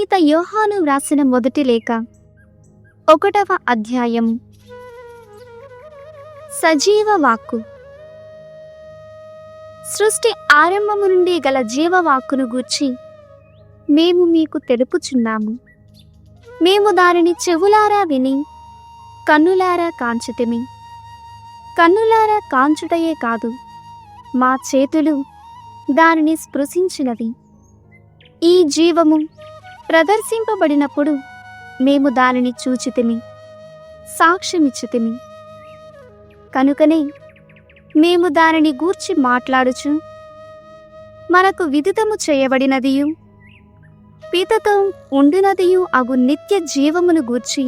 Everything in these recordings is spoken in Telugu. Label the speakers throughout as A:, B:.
A: పునీత యోహాను వ్రాసిన మొదటి లేఖ 1వ అధ్యాయము. సజీవ వాక్కు. సృష్టి ఆరంభము నుండి గల జీవవాక్కును గూర్చి మేము మీకు తెలుపుచున్నాము. మేము దానిని చెవులారా విని కన్నులారా కాంచితిమి. కన్నులారా కాంచుటయే కాదు, మా చేతులు దానిని స్పృశించినవి. ఈ జీవము ప్రదర్శింపబడినప్పుడు మేము దానిని చూచితిమి, సాక్ష్యమిచ్చితిమి. కనుకనే మేము దానిని గూర్చి మాట్లాడుచు మనకు విదితము చేయబడినదియు పితతో ఉండినదియు అగు నిత్య జీవమును గూర్చి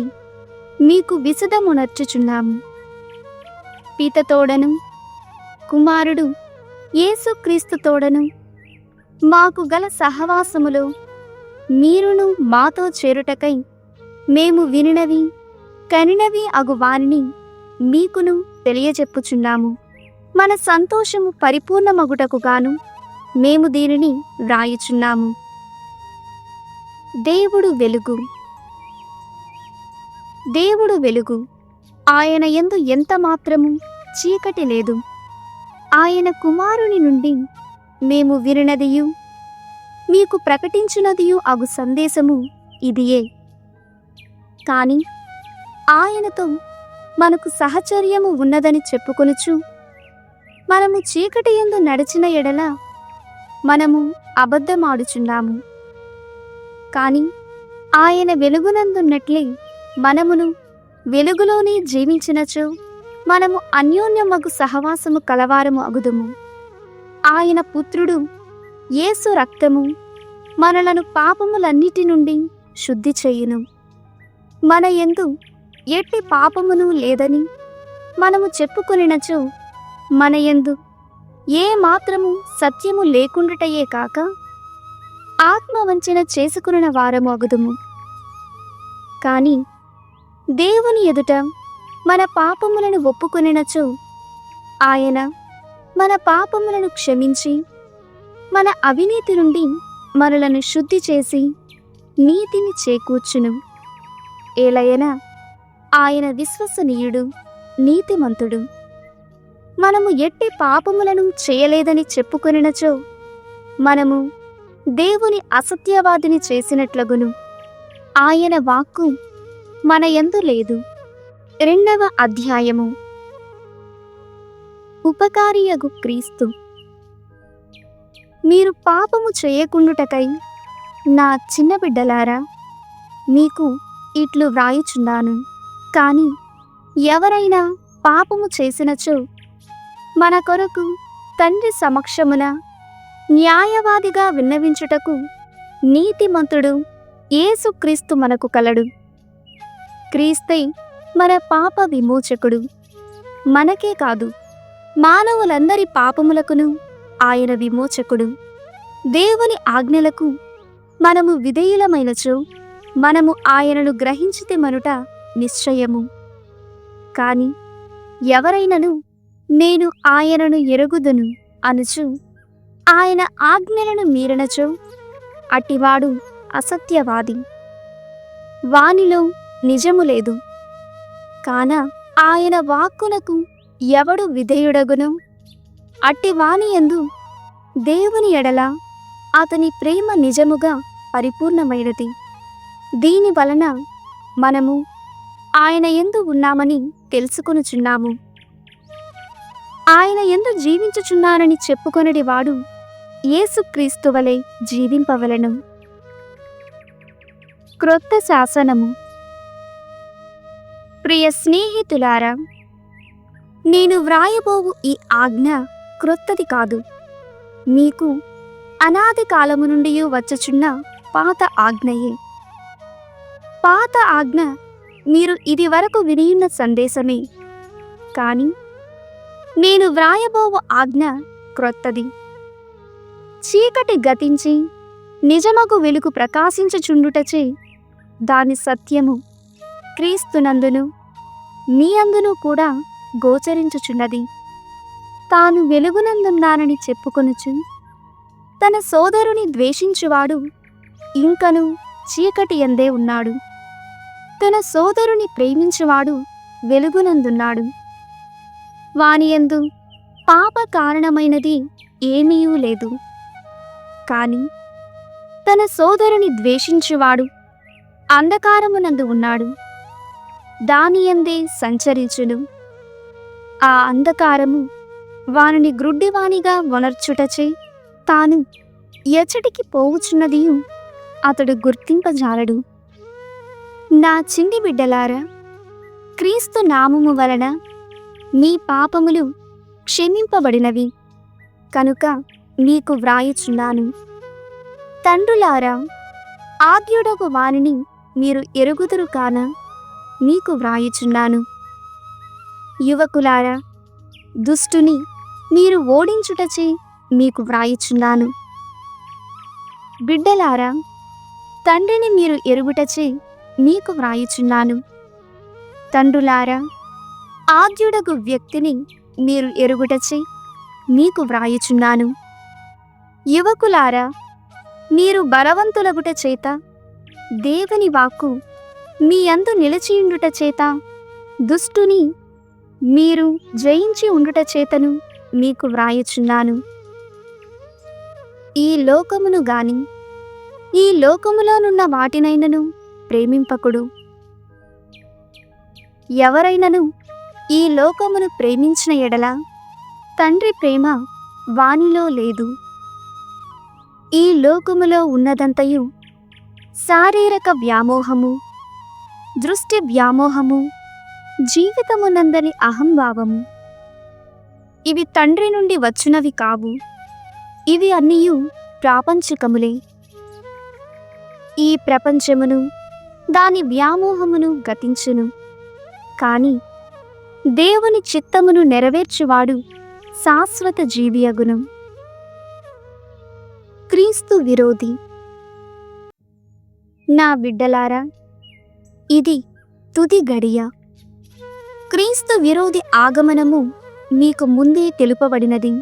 A: మీకు విశదమునర్చుచున్నాము. పితతోడను కుమారుడు యేసుక్రీస్తుతోడను మాకు గల సహవాసములో మీరును మాతో చేరుటకై మేము వినినవి కనినవి అగు వారిని మీకును తెలియజెప్పుచున్నాము. మన సంతోషము పరిపూర్ణమగుటకు గాను మేము దీనిని వ్రాయుచున్నాము. దేవుడు వెలుగు. దేవుడు వెలుగు. ఆయన యందు ఎంత మాత్రము చీకటి లేదు. ఆయన కుమారుని నుండి మేము వినినదియు మీకు ప్రకటించునదియు అగు సందేశము ఇదియే. కాని ఆయనతో మనకు సహచర్యము ఉన్నదని చెప్పుకొనుచు మనము చీకటి యందు నడిచిన ఎడల మనము అబద్ధమాడుచున్నాము. కాని ఆయన వెలుగునందున్నట్లే మనమును వెలుగులోనే జీవించినచో మనము అన్యోన్యమగు సహవాసము కలవారము అగుదుము. ఆయన పుత్రుడు యేసు రక్తము మనలను పాపములన్నిటి నుండి శుద్ధి చేయును. మన యందు ఎట్టి పాపమును లేదని మనము చెప్పుకొనినచో మన యందు ఏ మాత్రము సత్యము లేకుండుటయే కాక ఆత్మవంచన చేసుకున్న వారము అగుదుము. కాని దేవుని ఎదుట మన పాపములను ఒప్పుకొనినచో ఆయన మన పాపములను క్షమించి మన అవినీతి నుండి మనలను శుద్ధి చేసి నీతిని చేకూర్చును. ఏలయన ఆయన విశ్వసనీయుడు, నీతిమంతుడు. మనము ఎట్టి పాపములను చేయలేదని చెప్పుకొనినచో మనము దేవుని అసత్యవాదిని చేసినట్లగును. ఆయన వాక్కు మన యందు లేదు. 2వ అధ్యాయము. ఉపకారియగు క్రీస్తు. మీరు పాపము చేయకుండుటకై నా చిన్న బిడ్డలారా మీకు ఇట్లు వ్రాయుచున్నాను. కాని ఎవరైనా పాపము చేసినచో మన కొరకు తండ్రి సమక్షమున న్యాయవాదిగా విన్నవించుటకు నీతిమంతుడు యేసుక్రీస్తు మనకు కలడు. క్రీస్తే మన పాప విమోచకుడు. మనకే కాదు, మానవులందరి పాపములకును ఆయన విమోచకుడు. దేవుని ఆజ్ఞలకు మనము విధేయులమైనచో మనము ఆయనను గ్రహించితిమనుట నిశ్చయము. కాని ఎవరైనను నేను ఆయనను ఎరుగుదును అనుచు ఆయన ఆజ్ఞలను మీరినచో అట్టివాడు అసత్యవాది, వానిలో నిజము లేదు. కాన ఆయన వాక్కునకు ఎవడు విధేయుడగునో అట్టి వాని యందు దేవుని ఎడల అతని ప్రేమ నిజముగా పరిపూర్ణమైనది. దీని వలన మనము ఆయన యందు ఉన్నామని తెలుసుకొనుచున్నాము. ఆయన యందు జీవించుచున్నానని చెప్పుకొనడి వాడు యేసుక్రీస్తు వలె జీవింపవలెను. క్రొత్త శాసనము. ప్రియ స్నేహితులారా, నేను వ్రాయబోవు ఈ ఆజ్ఞ క్రొత్తది కాదు, మీకు అనాది కాలము నుండి వచ్చుచున్న పాత ఆజ్ఞయే. పాత ఆజ్ఞ మీరు ఇది వరకు వినియున్న సందేశమే. కాని నేను వ్రాయబోవు ఆజ్ఞ క్రొత్తది. చీకటి గతించి నిజమగు వెలుగు ప్రకాశించుచుండుటచే దాని సత్యము క్రీస్తునందును మీ అందును కూడా గోచరించుచున్నది. తాను వెలుగునందున్నానని చెప్పుకొనుచు తన సోదరుని ద్వేషించువాడు ఇంకను చీకటి యందే ఉన్నాడు. తన సోదరుని ప్రేమించువాడు వెలుగునందున్నాడు. వానియందు పాప కారణమైనది ఏమీయూ లేదు. కాని తన సోదరుని ద్వేషించువాడు అంధకారమునందు ఉన్నాడు. దానియందే సంచరించును. ఆ అంధకారము వానిని గ్రుడ్డివానిగా వనర్చుటచే తాను ఎచ్చటికి పోవుచున్నదియు అతడు గుర్తింపజాలడు. నా చిన్ని బిడ్డలారా, క్రీస్తు నామము వలన మీ పాపములు క్షమింపబడినవి కనుక మీకు వ్రాయుచున్నాను. తండ్రులారా, ఆద్యుడగు వానిని మీరు ఎరుగుదురు కాన మీకు వ్రాయుచున్నాను. యువకులారా, దుష్టుని మీరు ఓడించుటచే మీకు వ్రాయుచున్నాను. బిడ్డలారా, తండ్రిని మీరు ఎరుగుటచే మీకు వ్రాయుచున్నాను. తండ్రులారా, ఆద్యుడగు వ్యక్తిని మీరు ఎరుగుటచే మీకు వ్రాయుచున్నాను. యువకులారా, మీరు బలవంతులగుట చేత దేవుని వాక్కు మీ యందు నిలిచియుండుట చేత దుష్టుని మీరు జయించి ఉండుట చేతను మీకు వ్రాయుచున్నాను. ఈ లోకమును గాని ఈ లోకములోనున్న వాటినైనను ప్రేమింపకుడు. ఎవరైనను ఈ లోకమును ప్రేమించిన ఎడల తండ్రి ప్రేమ వానిలో లేదు. ఈ లోకములో ఉన్నదంతయు శారీరక వ్యామోహము, దృష్టి వ్యామోహము, జీవితమునందరి అహంభావము. ఇవి తండ్రి నుండి వచ్చినవి కావు. ఇవి అన్నీయు ప్రాపంచికములే. ఈ ప్రపంచమును దాని వ్యామోహమును గతించును. కాని దేవుని చిత్తమును నెరవేర్చువాడు శాశ్వత జీవియగును. క్రీస్తు విరోధి. నా బిడ్డలారా, ఇది తుది గడియ. క్రీస్తు విరోధి ఆగమనము మీకు ముందే తెలుపబడినది.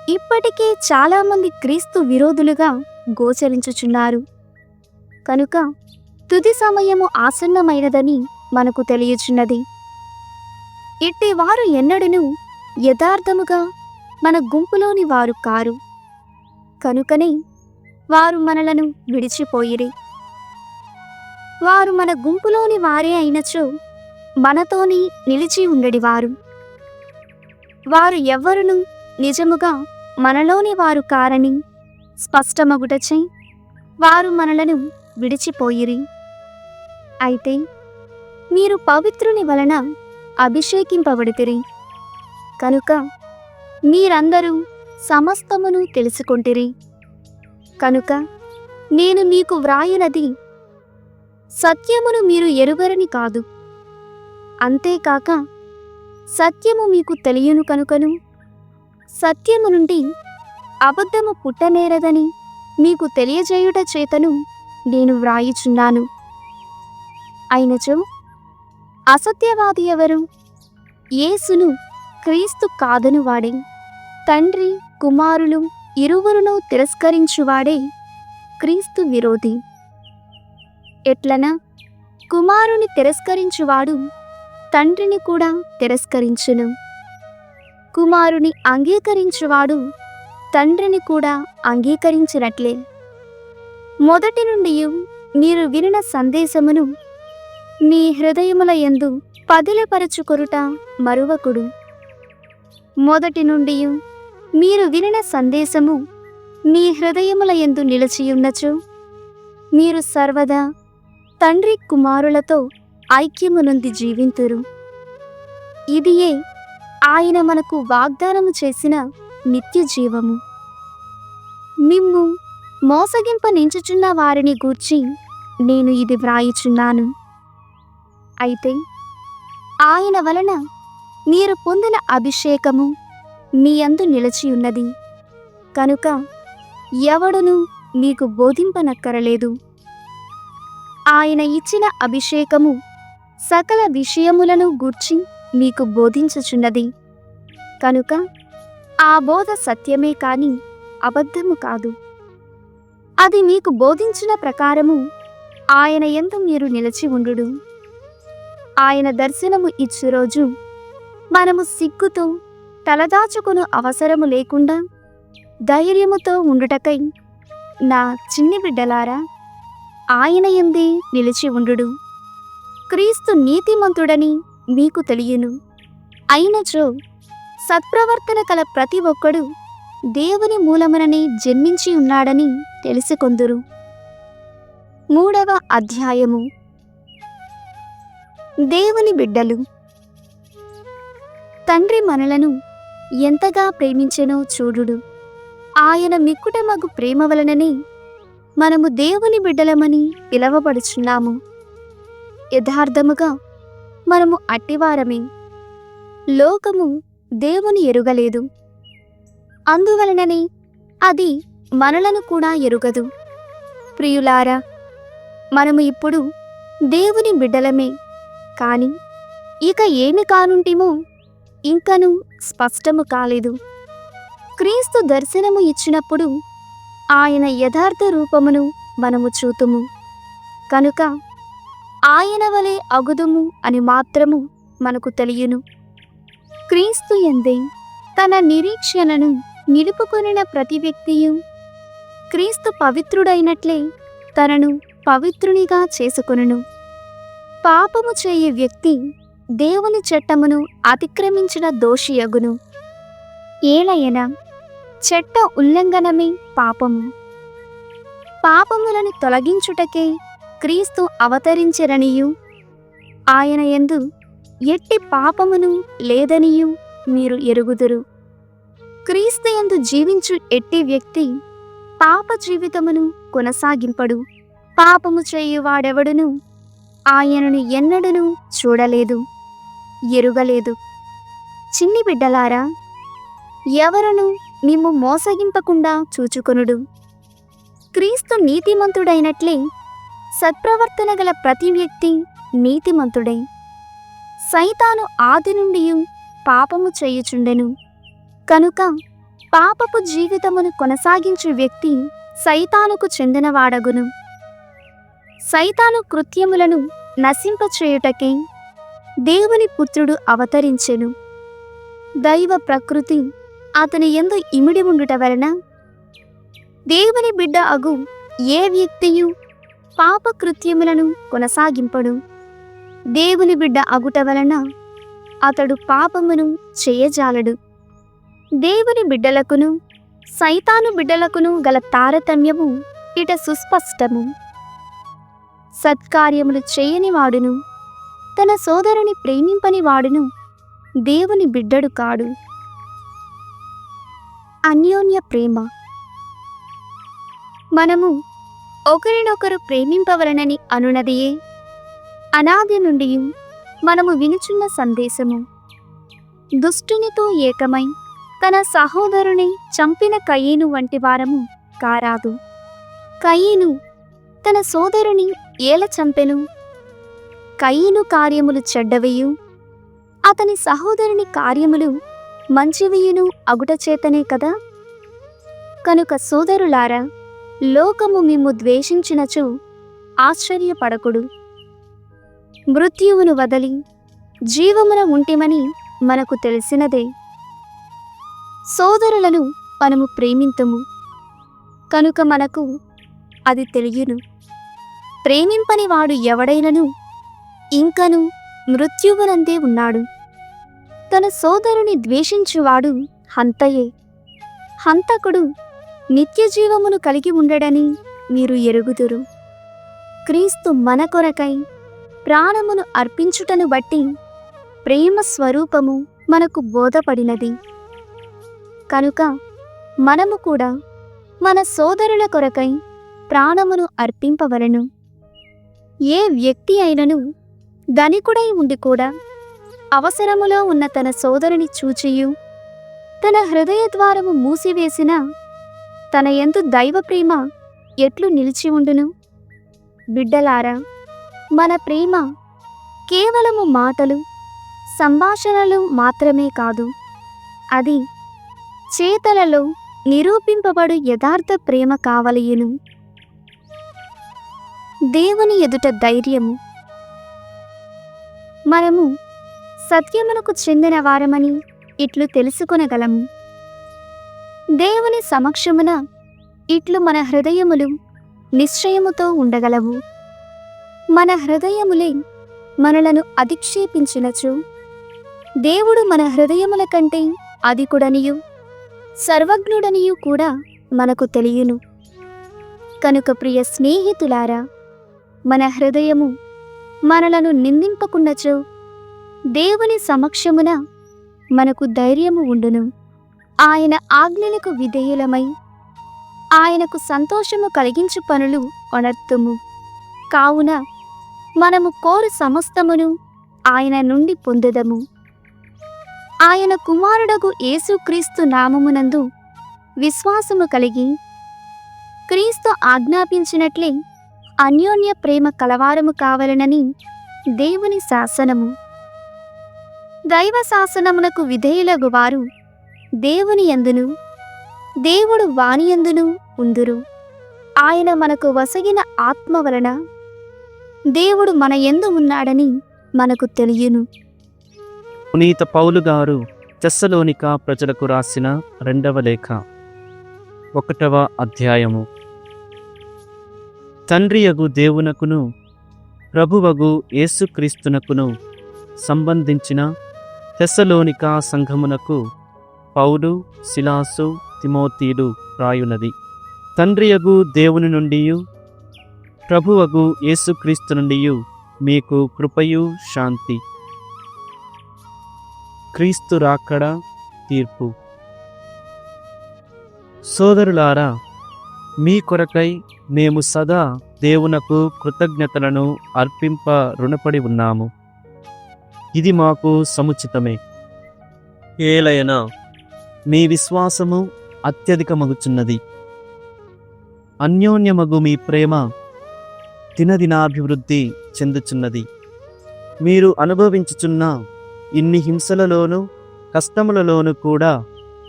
A: ఇప్పటికే చాలామంది క్రీస్తు విరోధులుగా గోచరించుచున్నారు. కనుక తుది సమయము ఆసన్నమైనదని మనకు తెలియచున్నది. ఇట్టి వారు ఎన్నడూను యథార్థముగా మన గుంపులోని వారు కారు. కనుకనే వారు మనలను విడిచిపోయిరి. వారు మన గుంపులోని వారే అయినచో మనతోని నిలిచి ఉండడివారు. వారు ఎవ్వరును నిజముగా మనలోని వారు కారని స్పష్టమగుటచే వారు మనలను విడిచిపోయిరి. అయితే మీరు పవిత్రుని వలన అభిషేకింపబడితిరి కనుక మీరందరూ సమస్తమును తెలుసుకొంటిరి. కనుక నేను మీకు వ్రాయునది సత్యమును మీరు ఎరుగరని కాదు, అంతేకాక సత్యము మీకు తెలియను కనుకను సత్యము నుండి అబద్ధము పుట్టనేరదని మీకు తెలియజేయుట చేతను నేను వ్రాయుచున్నాను. అయినచో అసత్యవాది ఎవరు? యేసును క్రీస్తు కాదను వాడే. తండ్రి కుమారులు ఇరువురును తిరస్కరించువాడే క్రీస్తు విరోధి. ఎట్లనా, కుమారుని తిరస్కరించువాడు తండ్రిని కూడా తిరస్కరించును. కుమారుని అంగీకరించువాడు తండ్రిని కూడా అంగీకరించినట్లే. మొదటి నుండి మీరు వినిన సందేశమును మీ హృదయముల యందు పదిలపరచుకొనుట మరువకుడు. మొదటి నుండి మీరు వినిన సందేశము మీ హృదయముల యందు నిలిచియున్నచో మీరు సర్వదా తండ్రి కుమారులతో ఐక్యము నుండి జీవింతురు. ఇదియే ఆయన మనకు వాగ్దానము చేసిన నిత్య జీవము. మిమ్ము మోసగింపనించుచున్న వారిని గూర్చి నేను ఇది వ్రాయుచున్నాను. అయితే ఆయన వలన మీరు పొందిన అభిషేకము మీ యందు నిలిచియున్నది కనుక ఎవడును మీకు బోధింపనక్కరలేదు. ఆయన ఇచ్చిన అభిషేకము సకల విషయములను గూర్చి మీకు బోధించుచున్నది కనుక ఆ బోధ సత్యమే కాని అబద్ధము కాదు. అది మీకు బోధించిన ప్రకారము ఆయన యందు మీరు నిలిచి ఉండుడు. ఆయన దర్శనము ఇచ్చు రోజు మనము సిగ్గుతో తలదాచుకుని అవసరము లేకుండా ధైర్యముతో ఉండుటకై నా చిన్ని బిడ్డలారా, ఆయన యందే నిలిచి ఉండుడు. క్రీస్తు నీతిమంతుడని మీకు తెలియను. అయినచో సత్ప్రవర్తన కల ప్రతి ఒక్కడు దేవుని మూలముననే జన్మించి ఉన్నాడని తెలుసుకొందురు. 3వ అధ్యాయము. దేవుని బిడ్డలు. తండ్రి మనలను ఎంతగా ప్రేమించెనో చూడుడు. ఆయన మిక్కుటమగు ప్రేమ వలననే మనము దేవుని బిడ్డలమని పిలవబడుచున్నాము. యథార్థముగా మనము అట్టివారమే. లోకము దేవుని ఎరుగలేదు, అందువలననే అది మనలను కూడా ఎరుగదు. ప్రియులారా, మనము ఇప్పుడు దేవుని బిడ్డలమే. కాని ఇక ఏమి కానుంటిమో ఇంకను స్పష్టము కాలేదు. క్రీస్తు దర్శనము ఇచ్చినప్పుడు ఆయన యథార్థ రూపమును మనము చూతుము కనుక ఆయన వలె అగుదుము అని మాత్రము మనకు తెలియను. క్రీస్తు యందే తన నిరీక్షణను నిలుపుకొనిన ప్రతి వ్యక్తియు క్రీస్తు పవిత్రుడైనట్లే తనను పవిత్రునిగా చేసుకొనును. పాపము చేయు వ్యక్తి దేవుని చట్టమును అతిక్రమించిన దోషియగును. ఏలయన చట్ట ఉల్లంఘనమే పాపము. పాపములను తొలగించుటకే క్రీస్తు అవతరించెరనియు ఆయన యందు ఎట్టి పాపమును లేదనియు మీరు ఎరుగుదురు. క్రీస్తు యందు జీవించు ఎట్టి వ్యక్తి పాప జీవితమును కొనసాగింపడు. పాపము చేయువాడెవడును ఆయనను ఎన్నడూను చూడలేదు, ఎరుగలేదు. చిన్ని బిడ్డలారా, ఎవరును మిమ్ము మోసగింపకుండా చూచుకొనుడు. క్రీస్తు నీతిమంతుడైనట్లే సత్ప్రవర్తన గల ప్రతి వ్యక్తి నీతిమంతుడై. సైతాను ఆది నుండి పాపము చేయుచుండెను కనుక పాపపు జీవితమును కొనసాగించు వ్యక్తి సైతానుకు చెందినవాడగును. సైతాను కృత్యములను నశింపచేయుటకే దేవుని పుత్రుడు అవతరించెను. దైవ ప్రకృతి అతని యందు ఇమిడి ఉండుట వలన దేవుని బిడ్డ అగు ఏ వ్యక్తియు పాప కృత్యములను కొనసాగింపడు. దేవుని బిడ్డ అగుట వలన అతడు పాపమును చేయజాలడు. దేవుని బిడ్డలకును సైతాను బిడ్డలకును గల తారతమ్యము ఇట సుస్పష్టము. సత్కార్యములు చేయని వాడును తన సోదరుని ప్రేమింపని వాడును దేవుని బిడ్డడు కాడు. అన్యోన్య ప్రేమ. మనము ఒకరినొకరు ప్రేమింపవలనని అనునదియే అనాది నుండి మనము వినుచున్న సందేశము. దుష్టునితో ఏకమై తన సహోదరుని చంపిన కయీను వంటి వారము కారాదు. కయీను తన సోదరుని ఏల చంపెను? కయీను కార్యములు చెడ్డవియు అతని సహోదరుని కార్యములు మంచివియును అగుటచేతనే కదా. కనుక సోదరులారా, లోకము మిమ్ము ద్వేషించినచో ఆశ్చర్యపడకుడు. మృత్యువును వదలి జీవమున ఉంటిమని మనకు తెలిసినదే. సోదరులను మనము ప్రేమింతుము కనుక మనకు అది తెలియను. ప్రేమింపని వాడు ఎవడైనను ఇంకను మృత్యువునందే ఉన్నాడు. తన సోదరుని ద్వేషించువాడు హంతయే. హంతకుడు నిత్యజీవమును కలిగి ఉండడని మీరు ఎరుగుదురు. క్రీస్తు మన కొరకై ప్రాణమును అర్పించుటను బట్టి ప్రేమ స్వరూపము మనకు బోధపడినది. కనుక మనము కూడా మన సోదరుల కొరకై ప్రాణమును అర్పింపవలెను. ఏ వ్యక్తి అయినను ధనికుడై ఉండి కూడా అవసరములో ఉన్న తన సోదరుని చూచియు తన హృదయద్వారము మూసివేసిన తన యందు దైవ ప్రేమ ఎట్లు నిలిచి ఉండును? బిడ్డలారా, మన ప్రేమ కేవలము మాటలు, సంభాషణలు మాత్రమే కాదు. అది చేతలలో నిరూపింపబడు యథార్థ ప్రేమ కావలయును. దేవుని ఎదుట ధైర్యము. మనము సత్యమునకు చెందిన వారమని ఇట్లు తెలుసుకొనగలము. దేవుని సమక్షమున ఇట్లు మన హృదయములు నిశ్చయముతో ఉండగలవు. మన హృదయములే మనలను అధిక్షేపించినచు దేవుడు మన హృదయముల కంటే అధికుడనియు సర్వజ్ఞుడనియు కూడా మనకు తెలియను. కనుక ప్రియ స్నేహితులారా, మన హృదయము మనలను నిందింపకున్నచో దేవుని సమక్షమున మనకు ధైర్యము ఉండును. ఆయన ఆజ్ఞలకు విధేయులమై ఆయనకు సంతోషము కలిగించు పనులు ఒనర్తుము. కావున మనము కోరు సమస్తమును ఆయన నుండి పొందెదము. ఆయన కుమారుడగు యేసుక్రీస్తు నామమునందు విశ్వాసము కలిగి క్రీస్తు ఆజ్ఞాపించినట్లే అన్యోన్య ప్రేమ కలవారము కావలెనని దేవుని శాసనము. దైవ శాసనమునకు విధేయులగు వారు దేవుని యందును దేవుడు వాని యందును ఉందురు. ఆయన మనకు వసగిన ఆత్మ వలన దేవుడు మన యందు ఉన్నాడని మనకు తెలియను.
B: పునీత పౌలు గారు తెస్సలోనిక ప్రజలకు రాసిన 2వ లేఖ 1వ అధ్యాయము. తండ్రియగు దేవునకును ప్రభువగు యేసుక్రీస్తునకును సంబంధించిన తెస్సలోనిక సంఘమునకు పౌలు, సిలాసు, తిమోతీలు రాయునది. తండ్రియగు దేవుని నుండియు ప్రభువగు యేసుక్రీస్తు నుండియు మీకు కృపయు శాంతి. క్రీస్తు రాకడ తీర్పు. సోదరులారా, మీ కొరకై మేము సదా దేవునకు కృతజ్ఞతలను అర్పింప రుణపడి ఉన్నాము. ఇది మాకు సముచితమే. ఏలయనా మీ విశ్వాసము అత్యధికమగుచున్నది. అన్యోన్యమగు మీ ప్రేమ దినదినాభివృద్ధి చెందుచున్నది. మీరు అనుభవించుచున్న ఇన్ని హింసలలోనూ కష్టములలోనూ కూడా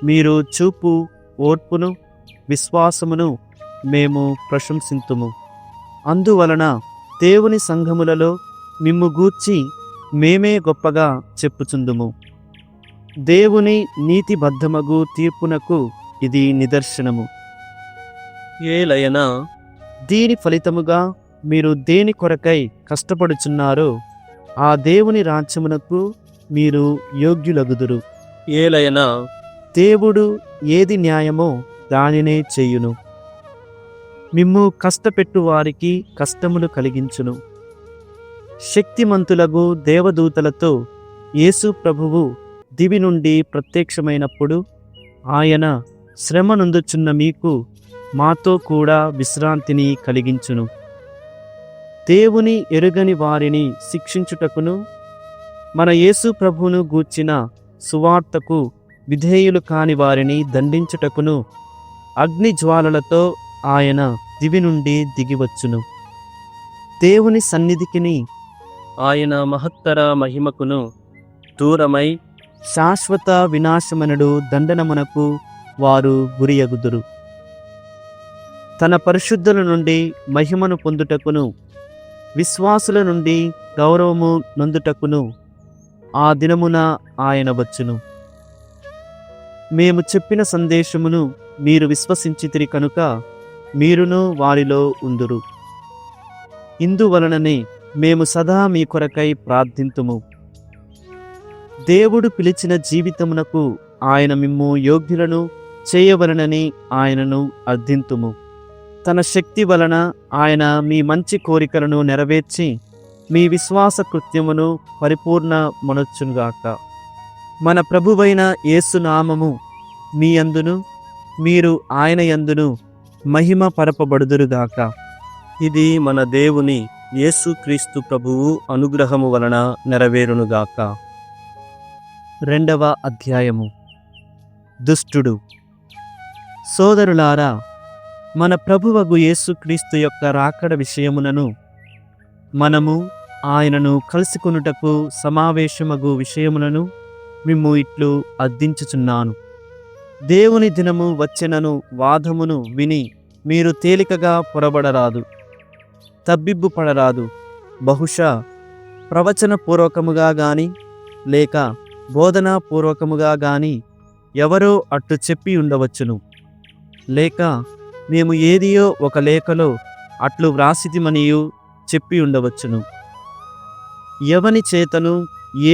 B: మీరు చూపు ఓర్పును విశ్వాసమును మేము ప్రశంసింతుము. అందువలన దేవుని సంఘములలో మిమ్ము గూర్చి మేమే గొప్పగా చెప్పుచుందుము. దేవుని నీతిబద్ధమగు తీర్పునకు ఇది నిదర్శనము. ఏలయనా దీని ఫలితముగా మీరు దేని కొరకై కష్టపడుచున్నారో ఆ దేవుని రాజ్యమునకు మీరు యోగ్యులగుదురు. ఏలయనా దేవుడు ఏది న్యాయమో దానినే చేయును. మిమ్ము కష్టపెట్టు వారికి కష్టములు కలిగించును. శక్తిమంతులగు దేవదూతలతో యేసు ప్రభువు దివి నుండి ప్రత్యక్షమైనప్పుడు ఆయన శ్రమ నొందుచున్న మీకు మాతో కూడా విశ్రాంతిని కలిగించును. దేవుని ఎరుగని వారిని శిక్షించుటకును మన యేసు ప్రభువును గూర్చిన సువార్తకు విధేయులు కాని వారిని దండించుటకును అగ్ని జ్వాలలతో ఆయన దివి నుండి దిగివచ్చును. దేవుని సన్నిధికిని ఆయన మహత్తర మహిమకును దూరమై శాశ్వత వినాశమనడు దండనమునకు వారు గురియగుదురు. తన పరిశుద్ధుల నుండి మహిమను పొందుటకును విశ్వాసుల నుండి గౌరవము నొందుటకును ఆ దినమున ఆయన వచ్చును. మేము చెప్పిన సందేశమును మీరు విశ్వసించితిరి కనుక మీరును వారిలో ఉందురు. ఇందువలననే మేము సదా మీ కొరకై ప్రార్థింతుము. దేవుడు పిలిచిన జీవితమునకు ఆయన మిమ్ము యోగ్యులను చేయవలనని ఆయనను అర్థింతుము. తన శక్తి వలన ఆయన మీ మంచి కోరికలను నెరవేర్చి మీ విశ్వాస కృత్యమును పరిపూర్ణమనొచ్చుగాక. మన ప్రభువైన యేసు నామము మీ యందును మీరు ఆయన యందును మహిమ పరపబడుదురుగాక. ఇది మన దేవుని యేసుక్రీస్తు ప్రభువు అనుగ్రహము వలన నెరవేరునుగాక. 2వ అధ్యాయము. దుష్టుడు. సోదరులారా, మన ప్రభువగు యేసుక్రీస్తు యొక్క రాకడ విషయమునను మనము ఆయనను కలుసుకొనుటకు సమావేశమగు విషయములను మిమ్ము ఇట్లు అర్థించుచున్నాను. దేవుని దినము వచ్చెనను వాదమును విని మీరు తేలికగా పొరబడరాదు. తబ్బిబ్బు పడరాదు. బహుశా ప్రవచనపూర్వకముగా గాని లేక బోధనాపూర్వకముగా గాని ఎవరో అట్టు చెప్పి ఉండవచ్చును. లేక మేము ఏదియో ఒక లేఖలో అట్లు వ్రాసితిమనియు చెప్పి ఉండవచ్చును. ఎవని చేతను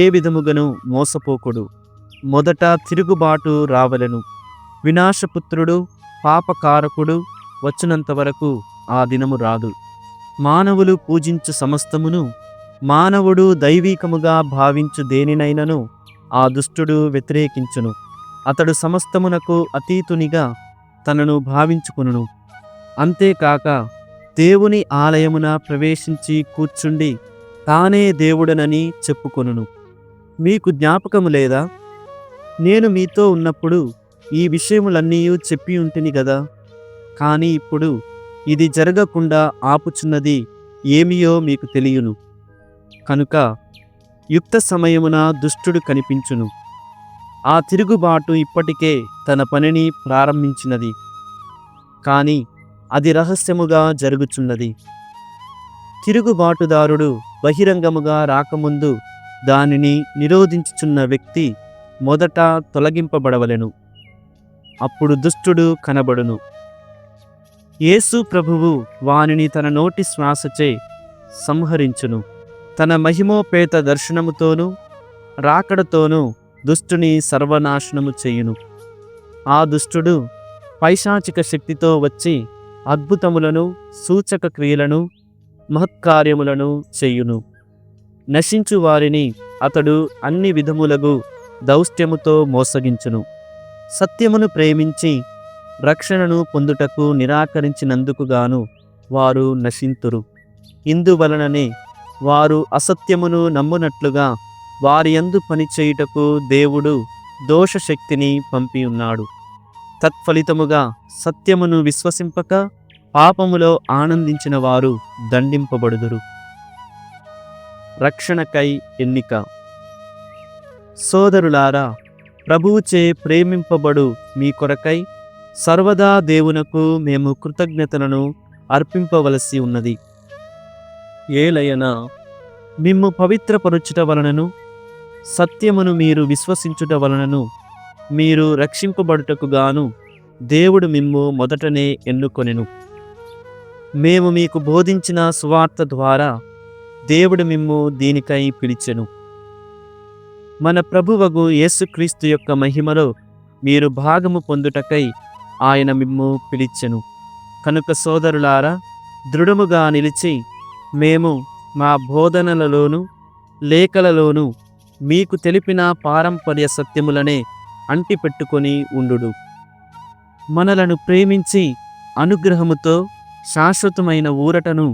B: ఏ విధముగను మోసపోకుడు. మొదట తిరుగుబాటు రావలెను. వినాశపుత్రుడు పాపకారకుడు వచ్చినంత వరకు ఆ దినము రాదు. మానవులు పూజించు సమస్తమును మానవుడు దైవీకముగా భావించు దేనినైనను ఆ దుష్టుడు వ్యతిరేకించును. అతడు సమస్తమునకు అతీతునిగా తనను భావించుకును. అంతేకాక దేవుని ఆలయమున ప్రవేశించి కూర్చుండి తానే దేవుడనని చెప్పుకొనును. మీకు జ్ఞాపకము లేదా? నేను మీతో ఉన్నప్పుడు ఈ విషయములన్నీ చెప్పి ఉంటిని గదా. కానీ ఇప్పుడు ఇది జరగకుండా ఆపుచున్నది ఏమియో మీకు తెలియను. కనుక యుక్త సమయమున దుష్టుడు కనిపించును. ఆ తిరుగుబాటు ఇప్పటికే తన పనిని ప్రారంభించినది. కానీ అది రహస్యముగా జరుగుచున్నది. తిరుగుబాటుదారుడు బహిరంగముగా రాకముందు దానిని నిరోధించుచున్న వ్యక్తి మొదట తొలగింపబడవలెను. అప్పుడు దుష్టుడు కనబడును. యేసు ప్రభువు వానిని తన నోటి శ్వాసచే సంహరించును. తన మహిమోపేత దర్శనముతోనూ రాకడతోనూ దుష్టుని సర్వనాశనము చేయును. ఆ దుష్టుడు పైశాచిక శక్తితో వచ్చి అద్భుతములను సూచక క్రియలను మహత్కార్యములను చేయును. నశించు వారిని అతడు అన్ని విధములగు దౌష్ట్యముతో మోసగించును. సత్యమును ప్రేమించి రక్షణను పొందుటకు నిరాకరించినందుకుగాను వారు నశింతురు. ఇందువలననే వారు అసత్యమును నమ్మునట్లుగా వారి యందు పనిచేయుటకు దేవుడు దోషశక్తిని పంపియున్నాడు. తత్ఫలితముగా సత్యమును విశ్వసింపక పాపములో ఆనందించిన వారు దండింపబడుదురు. రక్షణకై ఎన్నిక. సోదరులారా, ప్రభువుచే ప్రేమింపబడు మీ కొరకై సర్వదా దేవునకు మేము కృతజ్ఞతలను అర్పింపవలసి ఉన్నది. ఏలయన మిమ్ము పవిత్రపరుచుట వలనను సత్యమును మీరు విశ్వసించుట వలనను మీరు రక్షింపబడుటకు గాను దేవుడు మిమ్ము మొదటనే ఎన్నుకొనెను. మేము మీకు బోధించిన సువార్త ద్వారా దేవుడు మిమ్ము దీనికై పిలిచెను. మన ప్రభువగు యేసుక్రీస్తు యొక్క మహిమలో మీరు భాగము పొందుటకై ఆయన మిమ్ము పిలిచెను. కనుక సోదరులారా, దృఢముగా నిలిచి మేము మా బోధనలలోను లేఖలలోను మీకు తెలిపిన పారంపర్య సత్యములనే అంటిపెట్టుకొని ఉండుడు. మనలను ప్రేమించి అనుగ్రహముతో శాశ్వతమైన ఊరటను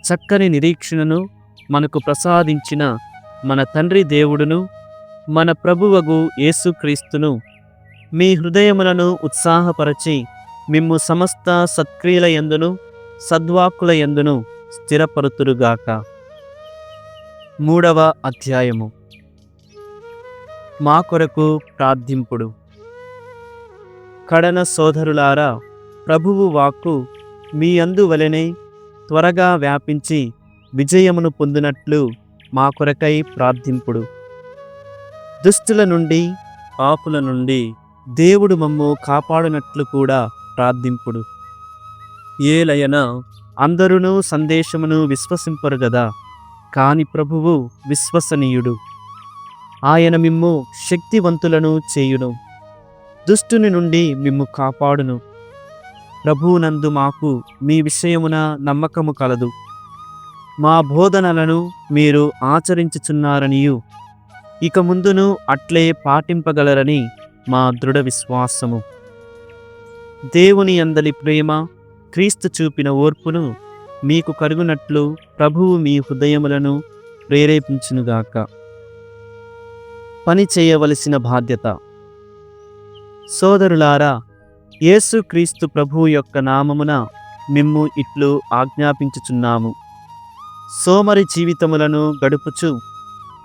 B: చక్కని నిరీక్షణను మనకు ప్రసాదించిన మన తండ్రి దేవుడును మన ప్రభువగు యేసుక్రీస్తును మీ హృదయములను ఉత్సాహపరచి మిమ్ము సమస్త సత్క్రియల యందును సద్వాక్కుల యందును స్థిరపరుతురుగాక. 3వ అధ్యాయము. మా కొరకు ప్రార్థింపుడు. కడన సోదరులారా, ప్రభువు వాక్కు మీ యందు వలెనే త్వరగా వ్యాపించి విజయమును పొందినట్లు మా కొరకై ప్రార్థింపుడు. దుష్టుల నుండి పాపుల నుండి దేవుడు మమ్ము కాపాడునట్లు కూడా ప్రార్థింపుడు. ఏలయన అందరూ సందేశమును విశ్వసింపరు గదా. కాని ప్రభువు విశ్వసనీయుడు. ఆయన మిమ్ము శక్తివంతులను చేయును. దుష్టుని నుండి మిమ్ము కాపాడును. ప్రభువునందు మాకు మీ విషయమున నమ్మకము కలదు. మా బోధనలను మీరు ఆచరించుచున్నారనియు ఇక ముందును అట్లే పాటింపగలరని మా దృఢ విశ్వాసము. దేవుని యందలి ప్రేమ క్రీస్తు చూపిన ఓర్పును మీకు కలుగునట్లు ప్రభువు మీ హృదయములను ప్రేరేపించునుగాక. పని చేయవలసిన బాధ్యత. సోదరులారా, యేసుక్రీస్తు ప్రభువు యొక్క నామమున మిమ్ము ఇట్లు ఆజ్ఞాపించుచున్నాము. సోమరి జీవితములను గడుపుచు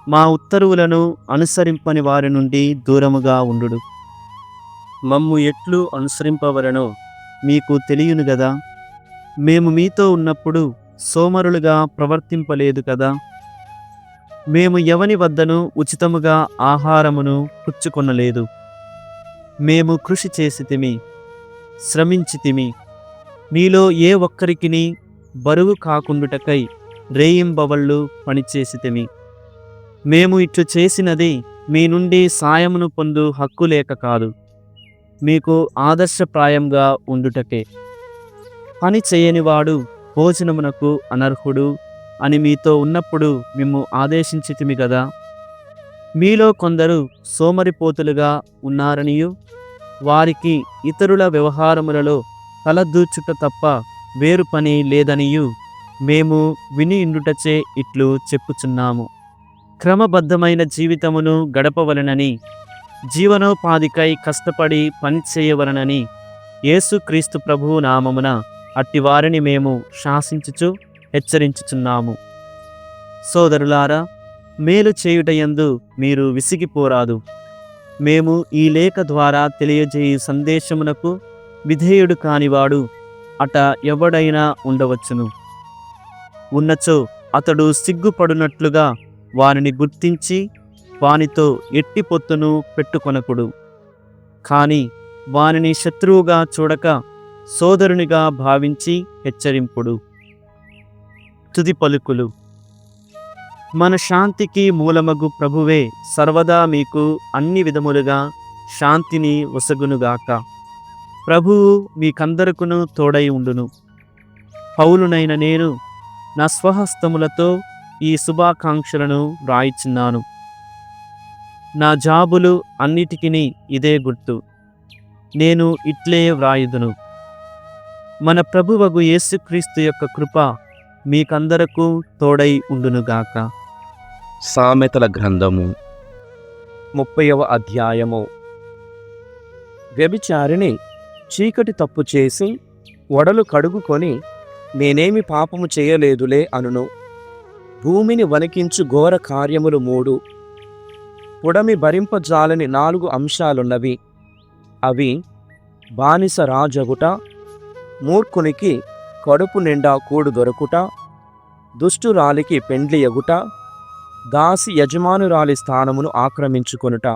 B: మా ఉత్తర్వులను అనుసరింపని వారి నుండి దూరముగా ఉండుడు. మమ్ము ఎట్లు అనుసరింపవలనో మీకు తెలియను గదా. మేము మీతో ఉన్నప్పుడు సోమరులుగా ప్రవర్తింపలేదు కదా. మేము ఎవని వద్దను ఉచితముగా ఆహారమును పుచ్చుకొనలేదు. మేము కృషి చేసితిమి, శ్రమించితిమి. మీలో ఏ ఒక్కరికిని బరువు కాకుండుటకై రేయింబవళ్ళు పనిచేసితిమి. మేము ఇట్లు చేసినది మీ నుండి సాయమును పొందు హక్కు లేక కాదు, మీకు ఆదర్శప్రాయంగా ఉండుటకే. పని చేయనివాడు భోజనమునకు అనర్హుడు అని మీతో ఉన్నప్పుడు మిమ్ము ఆదేశించితిమి కదా. మీలో కొందరు సోమరిపోతులుగా ఉన్నారనియు, వారికి ఇతరుల వ్యవహారములలో తలదూర్చుట తప్ప వేరు పని లేదనియు మేము విని ఇండుటచే ఇట్లు చెప్పుచున్నాము. క్రమబద్ధమైన జీవితమును గడపవలనని, జీవనోపాధికై కష్టపడి పనిచేయవలనని యేసుక్రీస్తు ప్రభువు నామమున అట్టివారిని మేము శాసించుచు హెచ్చరించుచున్నాము. సోదరులారా, మేలు చేయుటయందు మీరు విసిగిపోరాదు. మేము ఈ లేఖ ద్వారా తెలియజేయు సందేశమునకు విధేయుడు కానివాడు అట ఎవడైనా ఉండవచ్చును. ఉన్నచో అతడు సిగ్గుపడునట్లుగా వానిని గుర్తించి వానితో ఎట్టి పొత్తును పెట్టుకొనకుడు. కాని వానిని శత్రువుగా చూడక సోదరునిగా భావించి హెచ్చరింపుడు. తుది పలుకులు. మన శాంతికి మూలమగు ప్రభువే సర్వదా మీకు అన్ని విధములుగా శాంతిని ఒసగునుగాక. ప్రభువు మీకందరకును తోడై ఉండును. పౌలునైన నేను నా స్వహస్తములతో ఈ శుభాకాంక్షలను వ్రాయిచున్నాను. నా జాబులు అన్నిటికిని ఇదే గుర్తు. నేను ఇట్లే వ్రాయుదును. మన ప్రభువగు యేసుక్రీస్తు యొక్క కృప మీకందరకు తోడై ఉండునుగాక.
C: సామెతల గ్రంథము 30వ అధ్యాయము. వ్యభిచారిణి చీకటి తప్పు చేసి ఒడలు కడుగుకొని నేనేమి పాపము చేయలేదులే అనును. భూమిని వణికించు ఘోర కార్యములు 3. పుడమి భరింపజాలని 4 అంశాలున్నవి. అవి బానిస రాజగుట, మూర్ఖునికి కడుపు నిండా కూడు దొరకుట, దుష్టురాలికి పెండ్లి ఎగుట, దాసి యజమానురాలి స్థానమును ఆక్రమించుకొనుట.